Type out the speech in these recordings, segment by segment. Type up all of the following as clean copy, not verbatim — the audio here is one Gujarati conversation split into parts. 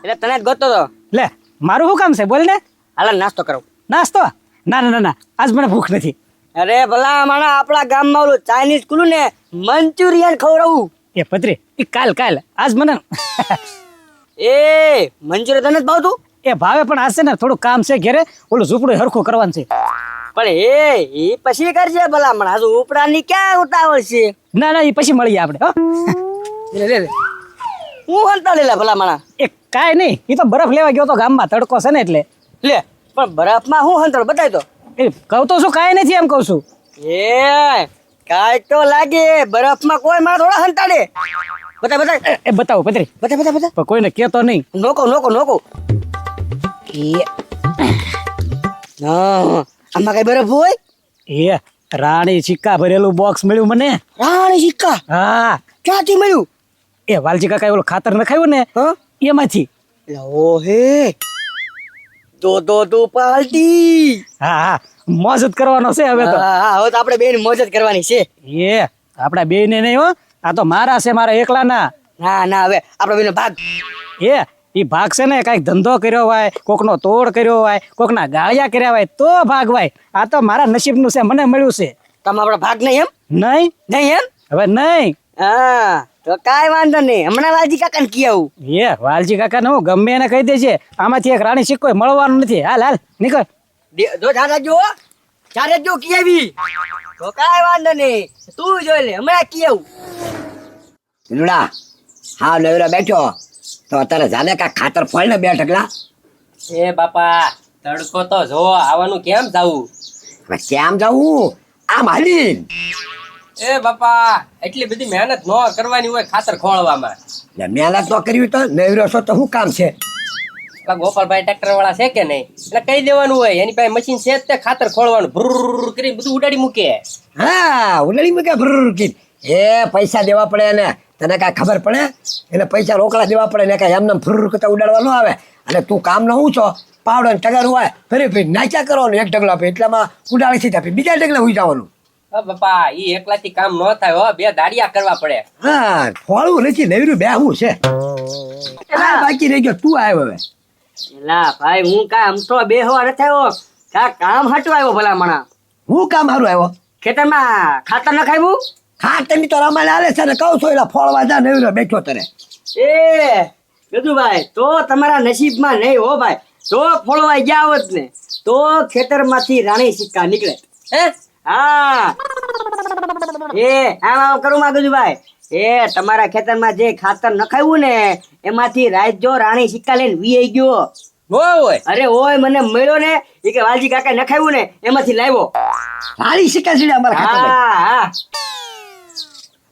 એટલે તને જ ગોતતો તો. લે મારું શું કામ છે બોલ ને. હાલ નાસ્તો કરો. નાસ્તો? ના ના ના ના, આજ મને ભૂખ નથી. અરે ભલા માણા, આપણા ગામમાં ઓલું ચાઇનીઝ ખુલ્લું ને, મંચુરિયન ખવડાવું. એ પત્રી એ કાલ આજ મને એ મંચુરિયન તને જ ભાવતું? એ ભાવે પણ આજ છે ને થોડું કામ છે ઘેરે, ઓલું ઝૂંપડું હરખું કરવાનું છે. પણ એ પછી કરજે ભલા માણા, હજુ ઉપરાની ક્યાં ઉતાવળ છે? ના ના એ પછી મળીએ આપણે હો. લે હું હંતાડેલા ભલા માણા. એ કાંઈ નહીં, એ તો બરફ લેવા ગયો તો ગામમાં, તડકો છે ને એટલે. લે પણ બરફમાં હું હંતાડ બતાય તો. એ કહું તો શું કાંઈ નથી એમ કહું છું. એ કાંઈ તો લાગે, બરફમાં કોઈ મારા થોડા હંતાડે. બતાય એ બતાવો પત્રી, બતાય પણ કોઈને કહેતો નહીં. નોકો હા, આમાં કઈ બરફ હોય? એ રાણી સિક્કા ભરેલું બોક્સ મળ્યું મને. રાણી સિક્કા? હા. ક્યાંથી મળ્યું? એ વાલજી કાકા ઓલું ખાતર નખાયું ને એમાંથી. ઓહે તો પાર્ટી. હા મોજ જ કરવાનો છે હવે તો. હા હવે તો આપણે બેન મોજ જ કરવાની છે. એ આપડા બે ને નહીં હો, આ તો મારા છે, મારા એકલા ના. ના હવે આપડે બેનો ભાગ. એ ભાગ છે ને કઈક ધંધો કર્યો હોય, કોકનો તોડ કર્યો હોય, કોકના ગાળિયા કર્યા હોય તો ભાગવાય. આ તો મારા નસીબનું છે, મને મળ્યું છે. તમે આપડો ભાગ નહીં એમ? નહીં એમ? હવે નહીં. હા તો કાઈ વાંધો નહીં, હમણાં વાલજી કાકા ને કી આવું. વાલજી કાકા ને હું ગમે એને કહી દેજે, આમાંથી એક રાણી સિક્કો મળવાનું નથી. હાલ નીકળ. જો ચારે જો કી આવી તો કાઈ વાંધો નહીં, તું જોઈ લે, હમણાં કી આવું. લુડા હા નવરા બેઠો તો અત્યારે જાને કા ખાતર ફળ ને 2 ઢગલા. એ બાપા તડકો તો જો, આવવાનું કેમ જાવું? હવે કેમ જાવું? આમ હાલી. એ બાપા એટલી બધી મહેનત ન કરવાની હોય ખાતર ખોળવામાં. એટલે મહેનત તો કરવી તો નવરો છો તો શું કામ છે? ગોપાલભાઈ ટ્રેક્ટર વાળા છે કે નહીં, એટલે કહી દેવાનું હોય એની પાસે મશીન છે જ તે ખાતર ખોળવાનું ભૂર કરીને બધું ઉડાડી મૂકે. હા ઉડાડી મૂકે ભૂર કી. એ પૈસા દેવા પડે એને, તને કાંઈ ખબર પડે? એને પૈસા રોકડા દેવા પડે ને, કાંઈ એમને ફૂર કરતા ઉડાડવા ન આવે. અને તું કામ નો હું છો, પાવડો ને ટગર હોય ફરી નાચ્યા કરવાનું. એક ઢગલો આપે એટલામાં ઉડાડી થી આપી બીજા ઢગલા ઉઈ જવાનું. બાપા ઈ એકલાથી કામ ન થાય હો, 2 દાડિયા કરવા પડે. હા ફોળવું નથી, નવરું બેહવું છે. બાકી રહી ગયો તું આવ્યો હવે. એલા ભાઈ હું કામ તો બેહવા નથી આવ્યો, કામ હટવા આવ્યો ભલા મણા. હું કામ સારું આવ્યો? ખેતરમાં ખાતર ન ખાયું? ખાતરની તો રમાડ હાલે છે ને, કહું છું એટલે ફોળવા જા નવરો બેઠો તને. એ ગદુભાઈ તો તમારા નસીબમાં નહીં હો ભાઈ, તો ફોળવાઈ ગયા હોત ને તો ખેતરમાંથી રાણી સિક્કા નીકળે. હા આમ કરું માં ગદુભાઈ, તમારા ખેતરમાં જે ખાતર નખાયું ને એમાંથી રાત જો રાણી સિક્કા લઈને વી ગયો. હોય અરે ઓય મને મળ્યો ને, એ કે વાલજી કાકા નખાયું ને એમાંથી લાવ્યો રાણી સિક્કા સીડે અમારા ખાતરમાં. હા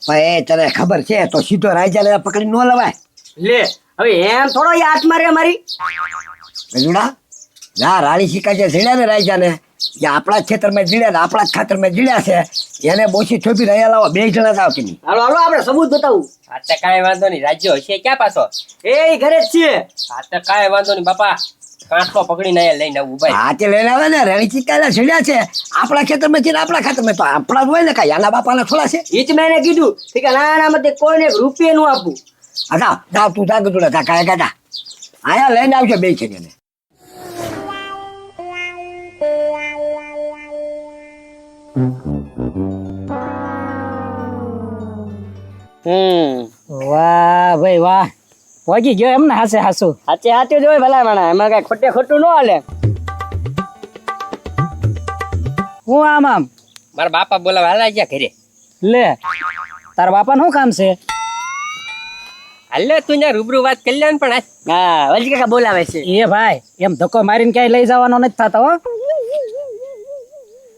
ભાઈ તને ખબર છે તો સીધો રાજાને પકડી ન લવાય. લે હવે એમ થોડો હાથ મારે અમારી ગજુડા ના, રાણી સિક્કા જે ઝીડ્યા ને રાજાને જે આપણા ખેતરમાં જીડ્યા ને આપણા જ ખાતરમાં જીડ્યા છે, એને બોછી થોપી રહ્યા લાવો, 2 જણા જ આવતી નહીં. હાલો આપણે સબૂત બતાવું. હા તો કાંઈ વાંધો નહીં, રાજ્ય હશે ક્યાં પાછો? એ ઘરે જ છે. હા તો કાંઈ વાંધો નહીં બાપા, કાંટલો પકડીને અહીંયા લઈને આવું ભાઈ. હા તે લઈને આવે ને, રાણી સિક્કા ઝીડ્યા છે આપણા ખેતરમાં છે ને આપણા ખાતરમાં તો આપણા જ હોય ને, કાંઈ આના બાપાના થોડા છે? એ જ મેં એને કીધું કે નાના મતે કોઈને રૂપિયા નું આપવું. હા જાવ તું જા ગજુડા જા, કાંઈ ગાડા અહીંયા લઈને આવજો 2 જણાને. વાહ ભાઈ વાહ, વાગી ગયો એમને હાસે હાસુ. હાચે જ હોય ભલા માણા, એમાં કઈ ખોટું ન હાલે. હું આમ મારા બાપા બોલાવા હાલા ગયા ઘરે. લે તારા બાપાને શું કામ છે? હાલે તું ત્યાં રૂબરૂ વાત કરી લે પણ. હા વાલજી કાકા બોલાવે છે. એ ભાઈ એમ ધક્કો મારીને ક્યાંય લઈ જવાનો નથી થતો હો.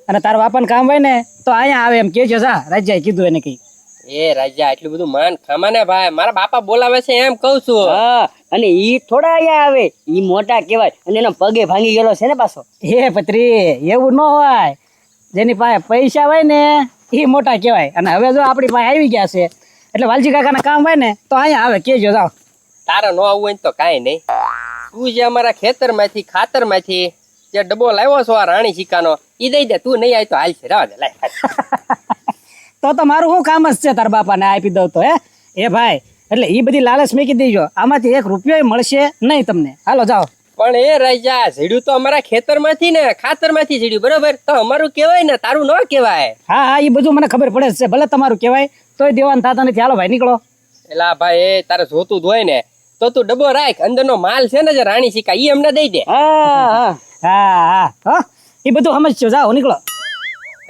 અને તારા બાપાને કામ હોય ને તો અહીંયા આવે એમ કેજો. જા રાજ્યાએ કીધું એને કઈ. એ રાજા એટલું બધું માન ખામા ને ભાઈ, મારા બાપા બોલાવે છે એમ કઉ છું. હા અને ઈ થોડા અહીંયા આવે, ઈ મોટા કહેવાય અને એનો પગે ભાંગી ગયેલો છે ને પાછો. એ પત્રી એવું ન હોય, જેની પાસે પૈસા હોય ને એ મોટા કહેવાય. અને હવે જો આપણી પાસે આવી ગયા છે એટલે વાલજી કાકાના કામ હોય ને તો અહીંયા આવે કેજો. જાઓ તારે ન આવવું હોય ને તો કાંઈ નહીં, તું જે અમારા ખેતરમાંથી ખાતરમાંથી જે ડબ્બો લાવ્યો છો આ રાણી સિક્કાનો ઈ દઈ દે. તું નહીં આવી તો હાલ છે, રાવ દે લાય. તો મારું શું કામ જ છે તારા બાપાને આપી દઉં તો. એ ભાઈ એટલે એ બધી લાલચ મેકી દેજો, આમાંથી 1 રૂપિયો મળશે નહીં તમને. હાલો જાઓ. પણ એ રાજા ઝીડ્યું તો અમારા ખેતરમાંથી ને ખાતરમાંથી ઝીડ્યું, બરોબર? તો અમારું કહેવાય ને, તારું ન કહેવાય. હા હા, એ બધું મને ખબર પડે છે, ભલે તમારું કહેવાય તોય દેવાન થતા નથી. હાલો ભાઈ નીકળો. એલા ભાઈ, એ તારે જોતું જ હોય ને તો તું ડબ્બો રાખ, અંદરનો માલ છે ને જે રાણી સિક્કા ઈ અમને દઈ દે. હા હા હા હા હા, એ બધું સમજજો. જાઓ નીકળો.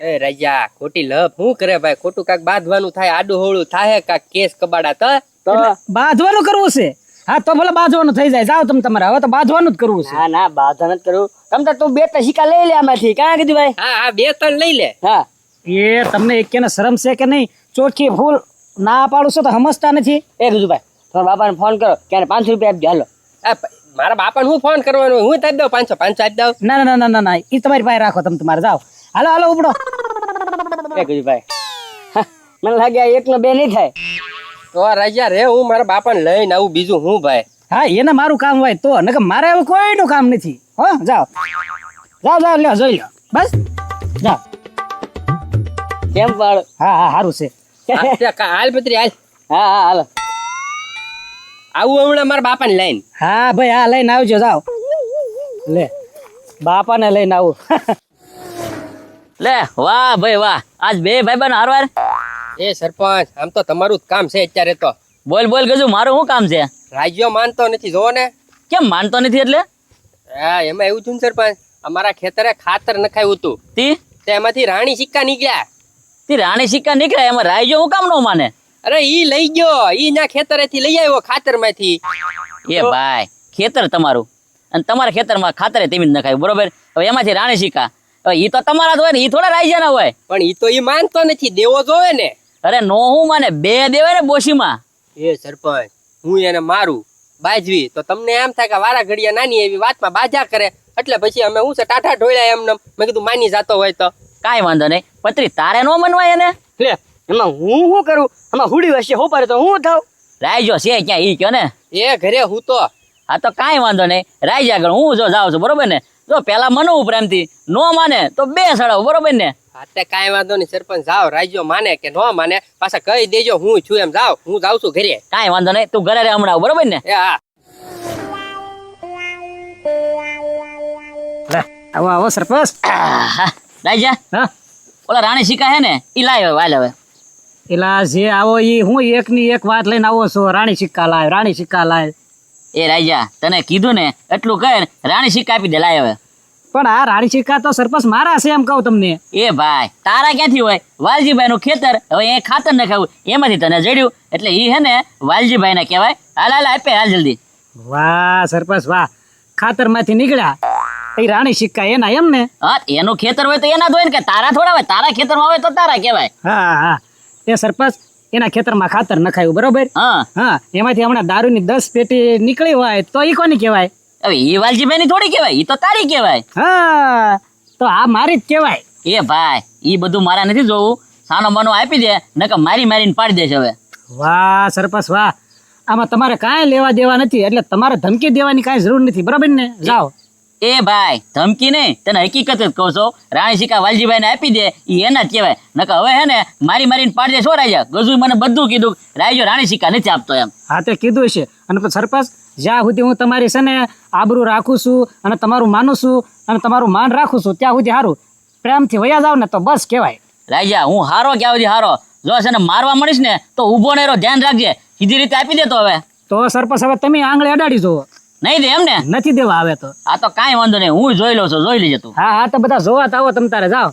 એ રાજા ખોટી લપ શું કરે ભાઈ? ખોટું કાક બાંધવાનું થાય, આડું હોળું થાય, કાક કેસ કબાડા તો તો બાંધવાનું કરવું છે. હા તો ભલે બાંધવાનું થઈ જાય. જાઓ તમે તમારે, હવે તો બાંધવાનું જ કરવું છે. ના ના બાધા નથી કરવું. તમ તાર તું 2 સિક્કા લઈ લે આમાંથી. કાં કીધું ભાઈ? હા હા, 2-3 લઈ લે. હા એ તમને એક કે શરમ છે કે નહીં? ચોખ્ખી ફૂલ ના પાડું છો તો સમજતા નથી. એ કીધું ભાઈ, તમારા બાપાને ફોન કરો, ક્યારે 500 રૂપિયા આપજો. હાલો. મારા બાપાને હું ફોન કરવાનો હોય? હું જ આપી દઉં 500 આપી દઉં. ના ના ના ના ના, એ તમારી પાસે રાખો તમે તમારે. જાઓ હાલો હાલો ઉપડો. એ કીધું ભાઈ, હા, મને લાગે આ 1 ને 2 નહીં થાય. તો રાજા રે, હું મારા બાપાને લઈને આવું, બીજું હું ભાઈ? હા, એને મારું કામ હોય તો, નકર મારે હવે કોઈનું કામ નથી. હો જાઓ જાઓ જાઓ, લ્યો જોઈ લો બસ. જાઓ. કેમ પાડો? હા હા, સારું છે. હાલ પત્રી હાલ. હા હા હાલો. આવું હમણાં મારા બાપાને લઈને. હા ભાઈ, હા લઈને આવજો. જાઓ લે, બાપાને લઈને આવું. લે વાહ ભાઈ વાહ, આજ 2 ભાઈબંધ હારવાર. એ સરપંચ, આમ તો તમારું જ કામ છે અત્યારે તો. બોલ બોલ ગજુ, મારું શું કામ છે? રાજ્યો માનતો નથી, જોવો ને. કેમ માનતો નથી એટલે? હા, એમાં એવું થયું ને સરપંચ, અમારા ખેતરે ખાતર નખાયું હતું, તી તેમાંથી રાણી સિક્કા નીકળ્યા. તી રાણી સિક્કા નીકળે, એમાં રાયજો હું કામ નો માને? અરે ઈ લઈ ગયો, ઈ ના ખેતરેથી લઈ આવ્યો, ખાતરમાંથી. એ ભાઈ, ખેતર તમારું અને તમારા ખેતરમાં ખાતરે તેમ જ નખાયું, બરોબર? હવે એમાંથી રાણી સિક્કા, હવે ઈ તો તમારા જ હોય ને, ઈ થોડા રાયજાના હોય. પણ ઈ તો ઈ માનતો નથી, દેવો જોવે ને. અરે નો હું માને, 2 દેવાય ને બોશીમાં. એ સરપંચ, હું એને મારું બાજવી તો તમને એમ થાય કે વારા ઘડિયા નાની એવી વાતમાં બાજા કરે, એટલે પછી અમે હું છે ટાટા ઢોળ્યા એમને. મેં કીધું માની જાતો હોય તો કાંઈ વાંધો નહીં, પત્રી તારે નો મનવાય એને. લે એમાં હું શું કરું? આમાં હુડી હશે હો પારે તો હું થાવ? રાયજો છે ક્યાં ઈ કયો ને. એ ઘરે હું તો. હા તો કાંઈ વાંધો નહીં, રાયજા આગળ હું જો જાઉં છું, બરોબર ને? જો પેલા મનવું પ્રેમથી, નો માને તો 2 સડાવું, બરોબર ને? હાતે કાંઈ વાંધો નહીં સરપંચ, જાઓ, રાજ્યો માને કે ન માને પાછા કહી દેજો હું છું એમ. જાઓ, હું જાઉં છું ઘરે. કાંઈ વાંધો નહીં, તું ઘરે રે હમણાં આવ, બરોબર ને? એ હા. લે આવો આવો સરપંચ. આહા, રાયજા હા ઓલા રાણી સિક્કા હે ને, ઈ લાય હવે, વાલ હવે. એલા જે આવો ઈ હું એકની એક વાત લઈને આવો છો. રાણી સિક્કા લાય, રાણી સિક્કા લાય. એ રાયજા, તને કીધું ને એટલું કહે, રાણી સિક્કા આપી દે, લાય હવે. પણ આ રાણી સિક્કા તો સરપંચ મારા છે એમ કહું તમને. એ ભાઈ, તારા ક્યાંથી હોય? વાલજીભાઈ નું ખેતર, હવે એ ખાતર નખાવું, એમાંથી તને જડ્યું, એટલે ઈ હે ને વાલજીભાઈ ને કહેવાય. હાલ હાલ આપે, હાલ જલ્દી. વાહ સરપંચ વાહ, ખાતર માંથી નીકળ્યા એ રાણી સિક્કા એના એમ ને? હા, એનું ખેતર હોય તો એના જ હોય ને, કે તારા થોડા હોય? તારા ખેતરમાં હોય તો તારા કહેવાય. હા હા, એ સરપંચ એના ખેતરમાં ખાતર નખાયું, બરોબર? હા, હા, એમાંથી હમણાં દારૂની 10 પેટી નીકળી હોય તો ઈ કોની કહેવાય? હવે એ વાલજીભાઈ ની થોડી કહેવાય, ઈ તો તારી કહેવાય. હા, તો આ મારી જ કહેવાય. એ ભાઈ, ઈ બધું મારા નથી જોવું, સાનો માનો આપી દે, નકર મારી મારીને પાડી દેશે હવે. વાહ સરપંચ વાહ, આમાં તમારે કાંઈ લેવા દેવા નથી, એટલે તમારે ધમકી દેવાની કાંઈ જરૂર નથી, બરોબર ને? જાઓ. એ ભાઈ, ધમકી નહીં, તને હકીકત જ કહું છો. રાણી સિક્કા વાલજીભાઈ ને આપી દે, ઈ એના જ કહેવાય, નકર હવે હે ને મારી મારીને પાડી દે. શું રાજા ગજુ મને બધું કીધું, રાજો રાણી સિક્કા નથી આપતો એમ. હા તે કીધું છે. અને પછી સરપંચ, જ્યાં સુધી હું તમારી છે ને આબરૂ રાખું છું અને તમારું માનું છું અને તમારું માન રાખું છું, ત્યાં સુધી સારું. પ્રેમથી વયા જાવ ને તો બસ કહેવાય. રાજા, હું હારો ક્યાં સુધી હારો? જો છે ને મારવા મળીશ ને તો ઊભો ને રહો, ધ્યાન રાખજે. સીધી રીતે આપી દે તો હવે. તો સરપંચ હવે તમે આંગળી અડાડી જુઓ. નહીં દે એમ ને? નથી દેવા આવે તો. આ તો કાંઈ વાંધો નહીં, હું જોઈ લઉં છું, જોઈ લેજે તું. હા હા, તો બધા જોવા તો આવો તમ તારે. જાઓ.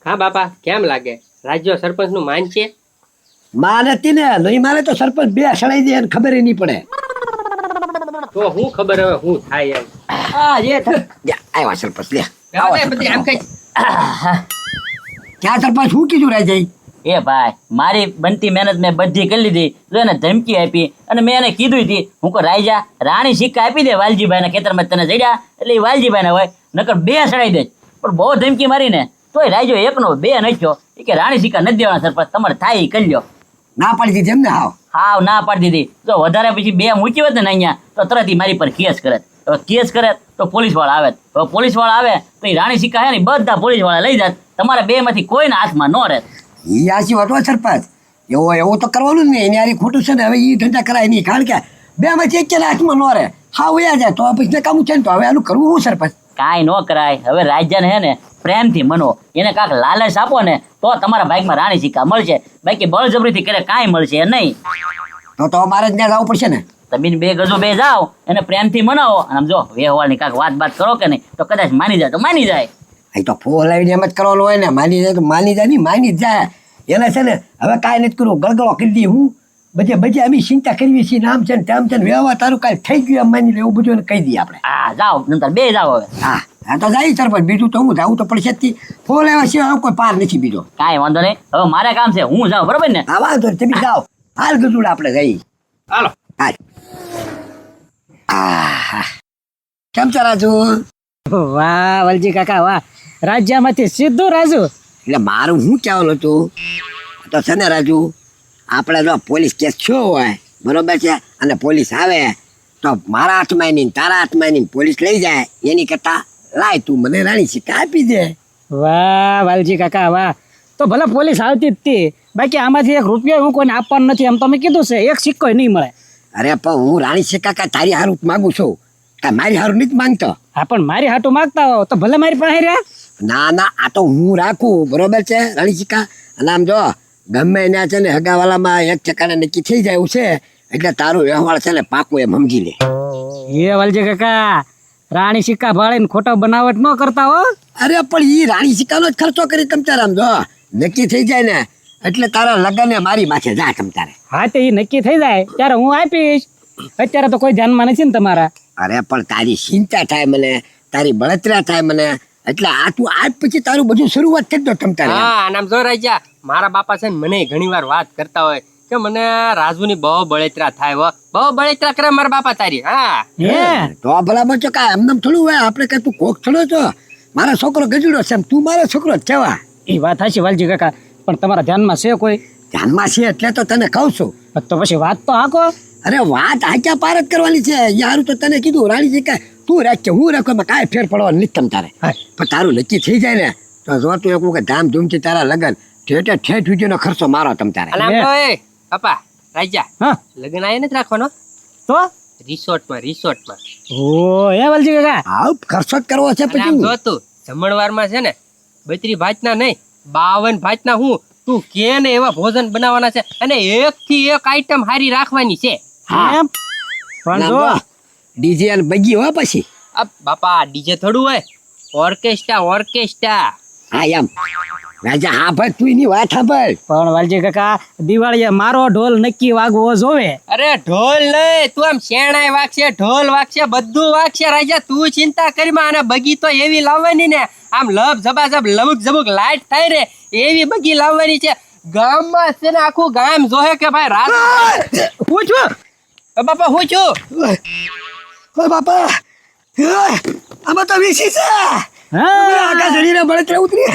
હા બાપા, કેમ લાગે? રાજ્યો સરપંચ નું માન છે? માને હતી ને, નહીં માને તો સરપંચ 2 સડાઈ દે, એને ખબર નહીં પડે. તો હું ખબર હવે હું થાય એમ. હા જે થાય. જા, આવ્યા સરપંચ, લે. રહેવા દે બધી, આમ કઈ ક્યાં સરપંચ શું કીધું રાજાઈ? એ ભાઈ, મારી બનતી મહેનત મેં બધી કરી લીધી, જો એને ધમકી આપી અને મેં એને કીધું હતી, હું કહું રાજા રાણી સિક્કા આપી દે વાલજીભાઈ ના ખેતરમાં તને જડ્યા, એટલે એ વાલજીભાઈ ને હોય, નકર 2 સડાઈ દે. પણ બહુ ધમકી મારી ને તોય રાજો 1નો 2 નાખ્યો. એ કે રાણી સિક્કા નથી દેવાના સરપંચ, તમારે થાય એ કરી લ્યો. ના પાડી દીધી એમ ને? હાવ હાવ ના પાડી દીધી. જો વધારે પછી 2 મૂકી હોત ને અહીંયા તો તરત ઈ મારી પર કેસ કરે. હવે કેસ કરે તો પોલીસ વાળા આવે, હવે પોલીસ વાળા આવે તો એ રાણી સિક્કા હે ને બધા પોલીસ વાળા લઈ જાય, તમારા 2 માંથી કોઈના હાથમાં ન રહે. ઈ આછી વાતો સરપંચ, એવું તો કરવાનું જ નહીં. એની હારી ખોટું છે ને. હવે એ ધંધા કરાય નહીં, કારણ કે બે માંથી એક હાથમાં ન રહે. હા વયા જાય તો પછી કામ છે ને. તો હવે આનું કરવું હું સરપંચ? કાંઈ ન કરાય. હવે રાજાને હે ને પ્રેમથી મનો, એને કાંક લાલચ આપો ને તો તમારા બાઇકમાં રાણી સિક્કા મળશે. બાકી બળજબરીથી કરે કાંઈ મળશે નહીં. તો મારે જ ત્યાં જવું પડશે ને. તમે બે ગજો બે જાઓ, એને પ્રેમથી મનાવો, અને આમ જો વ્યવહારની કાંક વાત કરો કે નહીં તો કદાચ માની જાય તો માની જાય. અહીં તો ફોન લાવીને એમ જ કરવાનું હોય ને. માની જાય તો માની જાય નહીં, માની જ જાય. એને છે ને હવે કાંઈ નથી કરવું, ગળગળો કરી દઈએ. હું બજે અમે ચિંતા કરવી છીએ, નામ છે ને તેમ છે ને, વ્યવહાર તારું કાંઈ થઈ ગયું એમ માની લે, એવું બધું એને કહી દઈએ આપણે. હા જાઓ, નંતર બે જાઓ હવે. હા તો જાય સરપંચ. બીજું તો હું જાવું તો પડશે જ. ફોન લેવા સિવાય કોઈ પાર નથી બીજો. કાંઈ વાંધો નહીં, હવે મારે કામ છે, હું જાઉં, બરોબર ને? હા વાંધો નહીં, તમે જાઓ. હાલ ગજુડ આપણે જઈ. હાલો. હાલ. આહ. કેમ છે રાજુ? વાહ વાલજી કાકા વાહ, રાજ્યમાંથી સીધું રાજુ. એટલે મારું શું કહેવાનું હતું તો છે ને રાજુ, આપણે જો પોલીસ કેસ થયો હોય બરોબર છે, અને પોલીસ આવે તો મારા હાથમાં નહીં તારા હાથમાં નહીં પોલીસ લઈ જાય, એની કરતા લાય તું મને રાણી સિક્કા આપી દે. વાહ વાલજી કાકા વાહ, તો ભલે પોલીસ આવતી જ હતી, બાકી આમાંથી એક રૂપિયો હું કોઈને આપવાનું નથી એમ તમે કીધું છે, એક સિક્કો નહીં મળે. અરે પણ હું રાણી સિક્કા કાંઈ તારી હારું જ માગું છું, કાંઈ મારી હારું નથી માંગતો. હા પણ મારી હાટું માગતા હો તો ભલે મારી પાસે રહ્યા. ના આ તો હું રાખું બરોબર છે રાણી સિક્કા. અને આમ જો ગમે એના છે ને હગાવાલામાં એક ચક્કાને નક્કી થઈ જાય એવું છે, એટલે તારું વ્યવહાર છે ને પાકું એમ સમજી લે. એ વાલજી કાકા રાણી સિક્કા ભાળીને ખોટો બનાવટ ન કરતા હો. અરે પણ ઈ રાણી સિક્કાનો જ ખર્ચો કરી તમ તારે. આમ જો નક્કી થઈ જાય ને એટલે તારા લગન મારી માથે જા તમ તારે. હા તે ઈ નક્કી થઈ જાય ત્યારે હું આપીશ, અત્યારે તો કોઈ ધ્યાનમાં નથી ને તમારા. અરે પણ તારી ચિંતા થાય મને, તારી બળતરા થાય મને, એટલે આ તું આજ પછી તારું બધું શરૂઆત કરી દો તમ તારે. હા અને આમ જો રાજા, મારા બાપા છે ને મને ઘણી વાર વાત કરતા હોય કે મને રાજુની બહુ બળેતરા થાય હો, બહુ બળેતરા કરે મારા બાપા તારી. હા હે તો ભલામણ છો કા એમને થોડું હોય, આપણે કઈ તું કોક થોડો છો, મારો છોકરો ગજડો છે, તું મારો છોકરો જ કહેવા. એ વાત હાચી વાલજી કાકા, પણ તમારા ધ્યાનમાં છે કોઈ? ધ્યાનમાં છે એટલે તો તને કહું છું. તો પછી વાત તો હાકો. અરે વાત હાચા પાર જ કરવાની છે. યારું તો તને કીધું રાણી સિક્કા તું રાખ કે હું રાખો, કાંઈ ફેર પડવાનું નથી તમ તારે. હા. પણ તારું નક્કી થઈ જાય ને તો જો તું એક વખત ધામધૂમથી તારા લગન ઠેઠ વિડીયોનો ખર્ચો મારો તમ તારે. અને આમ તો એ બાપા રાજા, હા લગ્ન આયે નથી રાખવાનો, તો રિસોર્ટમાં. ઓ એ વાલજી કાકા હા ખર્ચો જ કરવો છે અને આમ પછી. જો તું જમણવારમાં છે ને 32 ભાતના નહીં 52 ભાતના હું તું કે ને એવા ભોજન બનાવવાના છે, અને એક થી એક આઈટમ હારી રાખવાની છે. એમ પણ જો ડીજે અને બગી હો પછી. આ બાપા ડીજે થોડું હોય, ઓર્કેસ્ટ્રા. હા એમ રાજા. હા ભાઈ તું એની વાત સાંભળ. પણ વાલજી કાકા દિવાળીએ મારો ઢોલ નક્કી વાગવો જોવે. અરે ઢોલ નહીં, તું આમ શેણાય વાગશે, ઢોલ વાગશે, બધું વાગશે રાજા, તું ચિંતા કરીમાં. અને બગી તો એવી લાવવાની ને આમ લબ જબાજબ લબુક જબુક લાઈટ થાય રે એવી બગી લાવવાની છે. ગામમાં છે ને આખું ગામ જોહે કે ભાઈ રાત હું છું બાપા, હું છું. ઓ બાપા આમાં તો વીસી છે. હા આખા શરીરે બળતરા ઉતરી.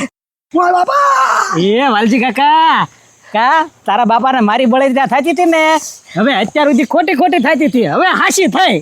ઓ બાપા એ વાલજી કાકા કા તારા બાપાને મારી બળેતરા થતી હતી ને, હવે અત્યાર સુધી ખોટી થતી હતી, હવે હાસી થઈ.